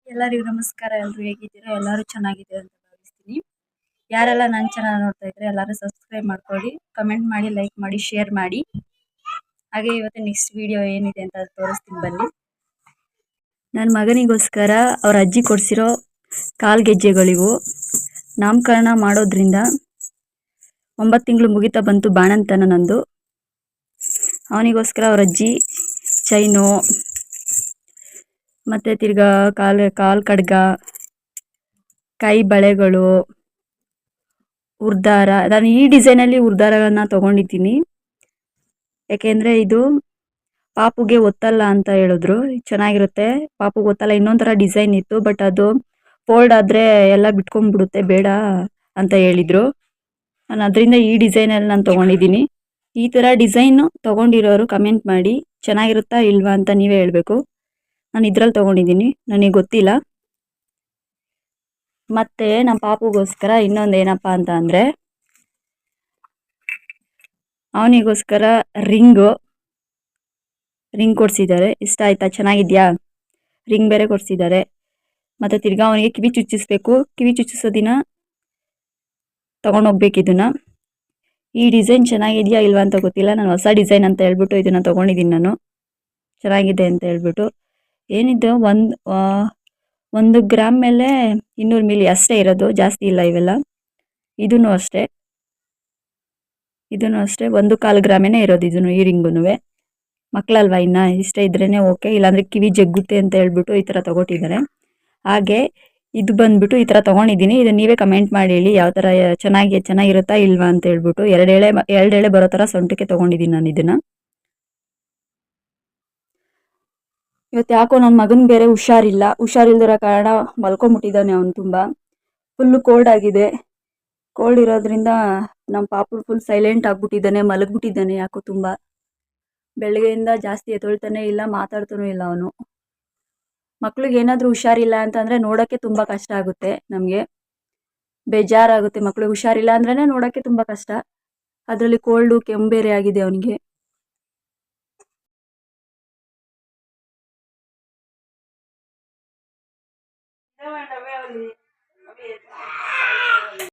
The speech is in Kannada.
ಎಲ್ಲರಿಗೂ ನಮಸ್ಕಾರ. ಎಲ್ಲರೂ ಹೇಗಿದ್ದೀರಾ? ಎಲ್ಲರೂ ಚೆನ್ನಾಗಿದ್ದೀರಾ ಅಂತ ಭಾವಿಸ್ತೀನಿ. ಯಾರೆಲ್ಲ ನನ್ನ ಚಾನಲ್ ನೋಡ್ತಾ ಇದ್ರೆ ಎಲ್ಲರೂ ಸಬ್ಸ್ಕ್ರೈಬ್ ಮಾಡ್ಕೊಳ್ಳಿ, ಕಮೆಂಟ್ ಮಾಡಿ, ಲೈಕ್ ಮಾಡಿ, ಶೇರ್ ಮಾಡಿ. ಹಾಗೆ ಇವತ್ತು ನೆಕ್ಸ್ಟ್ ವಿಡಿಯೋ ಏನಿದೆ ಅಂತ ತೋರಿಸ್ತೀನಿ ಬನ್ನಿ. ನನ್ನ ಮಗನಿಗೋಸ್ಕರ ಅವ್ರ ಅಜ್ಜಿ ಕೊಡಿಸಿರೋ ಕಾಲ್ಗೆಜ್ಜೆಗಳಿವು. ನಾಮಕರಣ ಮಾಡೋದ್ರಿಂದ 9 ತಿಂಗಳು ಮುಗಿತಾ ಬಂತು ಬಾಣಂತನ ನಂದು. ಅವನಿಗೋಸ್ಕರ ಅವ್ರ ಅಜ್ಜಿ ಚೈನು ಮತ್ತೆ ತಿರ್ಗಾ ಕಾಲ್ ಕಡ್ಗ, ಕೈ ಬಳೆಗಳು, ಉರ್ದಾರ. ನಾನು ಈ ಡಿಸೈನಲ್ಲಿ ಉರ್ದಾರಗಳನ್ನ ತಗೊಂಡಿದ್ದೀನಿ. ಯಾಕೆಂದ್ರೆ ಇದು ಪಾಪುಗೆ ಒತ್ತಲ್ಲ ಅಂತ ಹೇಳಿದ್ರು. ಚೆನ್ನಾಗಿರುತ್ತೆ, ಪಾಪುಗೆ ಒತ್ತಲ್ಲ. ಇನ್ನೊಂಥರ ಡಿಸೈನ್ ಇತ್ತು, ಬಟ್ ಅದು ಫೋಲ್ಡ್ ಆದ್ರೆ ಎಲ್ಲ ಬಿಟ್ಕೊಂಡ್ಬಿಡುತ್ತೆ, ಬೇಡ ಅಂತ ಹೇಳಿದ್ರು. ನಾನು ಅದರಿಂದ ಈ ಡಿಸೈನಲ್ಲಿ ನಾನು ತಗೊಂಡಿದ್ದೀನಿ. ಈ ಥರ ಡಿಸೈನ್ ತಗೊಂಡಿರೋರು ಕಮೆಂಟ್ ಮಾಡಿ, ಚೆನ್ನಾಗಿರುತ್ತಾ ಇಲ್ವಾ ಅಂತ ನೀವೇ ಹೇಳಬೇಕು. ನಾನು ಇದ್ರಲ್ಲಿ ತಗೊಂಡಿದ್ದೀನಿ, ನನಗೆ ಗೊತ್ತಿಲ್ಲ. ಮತ್ತೆ ನಮ್ಮ ಪಾಪುಗೋಸ್ಕರ ಇನ್ನೊಂದು ಏನಪ್ಪ ಅಂತ ಅಂದರೆ, ಅವನಿಗೋಸ್ಕರ ರಿಂಗ್ ಕೊಡಿಸಿದ್ದಾರೆ. ಇಷ್ಟ ಆಯ್ತಾ? ಚೆನ್ನಾಗಿದ್ಯಾ? ರಿಂಗ್ ಬೇರೆ ಕೊಡಿಸಿದ್ದಾರೆ. ಮತ್ತು ತಿರ್ಗಾ ಅವನಿಗೆ ಕಿವಿ ಚುಚ್ಚಿಸ್ಬೇಕು. ಕಿವಿ ಚುಚ್ಚಿಸೋ ದಿನ ತೊಗೊಂಡೋಗ್ಬೇಕು ಇದನ್ನು. ಈ ಡಿಸೈನ್ ಚೆನ್ನಾಗಿದೆಯಾ ಇಲ್ವಾ ಅಂತ ಗೊತ್ತಿಲ್ಲ. ನಾನು ಹೊಸ ಡಿಸೈನ್ ಅಂತ ಹೇಳ್ಬಿಟ್ಟು ಇದನ್ನು ತೊಗೊಂಡಿದ್ದೀನಿ. ನಾನು ಚೆನ್ನಾಗಿದೆ ಅಂತ ಹೇಳ್ಬಿಟ್ಟು. ಏನಿದ್ದು 1 ಗ್ರಾಮ್ ಮೇಲೆ 200 ಮಿಲಿ ಅಷ್ಟೇ ಇರೋದು, ಜಾಸ್ತಿ ಇಲ್ಲ ಇವೆಲ್ಲ. ಇದೂ ಅಷ್ಟೇ 1/4 ಗ್ರಾಮೇನೆ ಇರೋದು ಇದನ್ನು. ಈ ರಿಂಗುನು ಮಕ್ಕಳಲ್ವಾ, ಇನ್ನು ಇಷ್ಟ ಇದ್ರೇನೆ ಓಕೆ, ಇಲ್ಲಾಂದರೆ ಕಿವಿ ಜಗ್ಗುತ್ತೆ ಅಂತ ಹೇಳ್ಬಿಟ್ಟು ಈ ಥರ ತಗೊಟ್ಟಿದ್ದಾರೆ. ಹಾಗೆ ಇದು ಬಂದ್ಬಿಟ್ಟು ಈ ಥರ ತೊಗೊಂಡಿದ್ದೀನಿ. ಇದನ್ನು ನೀವೇ ಕಮೆಂಟ್ ಮಾಡಿ ಹೇಳಿ ಯಾವ ಥರ ಚೆನ್ನಾಗಿರುತ್ತಾ ಇಲ್ವಾ ಅಂತ ಹೇಳ್ಬಿಟ್ಟು. 2 ಎಳೆ ಬರೋ ಥರ ಸೊಂಟಕ್ಕೆ ತೊಗೊಂಡಿದ್ದೀನಿ ನಾನು ಇದನ್ನು. ಇವತ್ತು ಯಾಕೋ ನನ್ನ ಮಗನಿಗೆ ಬೇರೆ ಹುಷಾರಿಲ್ದಿರೋ ಕಾರಣ ಮಲ್ಕೊಂಬಿಟ್ಟಿದ್ದಾನೆ. ಅವನು ತುಂಬ ಫುಲ್ಲು ಕೋಲ್ಡ್ ಆಗಿದೆ. ಕೋಲ್ಡ್ ಇರೋದ್ರಿಂದ ನಮ್ಮ ಪಾಪು ಫುಲ್ ಸೈಲೆಂಟ್ ಆಗಿಬಿಟ್ಟಿದ್ದಾನೆ, ಮಲಗಿಬಿಟ್ಟಿದ್ದಾನೆ. ಯಾಕೋ ತುಂಬ ಬೆಳಗ್ಗೆಯಿಂದ ಜಾಸ್ತಿ ಎತ್ತೊಳ್ತಾನೆ ಇಲ್ಲ, ಮಾತಾಡ್ತಾನೂ ಇಲ್ಲ ಅವನು. ಮಕ್ಳಿಗೆ ಏನಾದರೂ ಹುಷಾರಿಲ್ಲ ಅಂತಂದರೆ ನೋಡೋಕ್ಕೆ ತುಂಬ ಕಷ್ಟ ಆಗುತ್ತೆ, ನಮಗೆ ಬೇಜಾರಾಗುತ್ತೆ. ಮಕ್ಳಿಗೆ ಹುಷಾರಿಲ್ಲ ಅಂದ್ರೇ ನೋಡೋಕ್ಕೆ ತುಂಬ ಕಷ್ಟ. ಅದರಲ್ಲಿ ಕೋಲ್ಡು, ಕೆಮ್ಮು ಬೇರೆ ಆಗಿದೆ ಅವನಿಗೆ.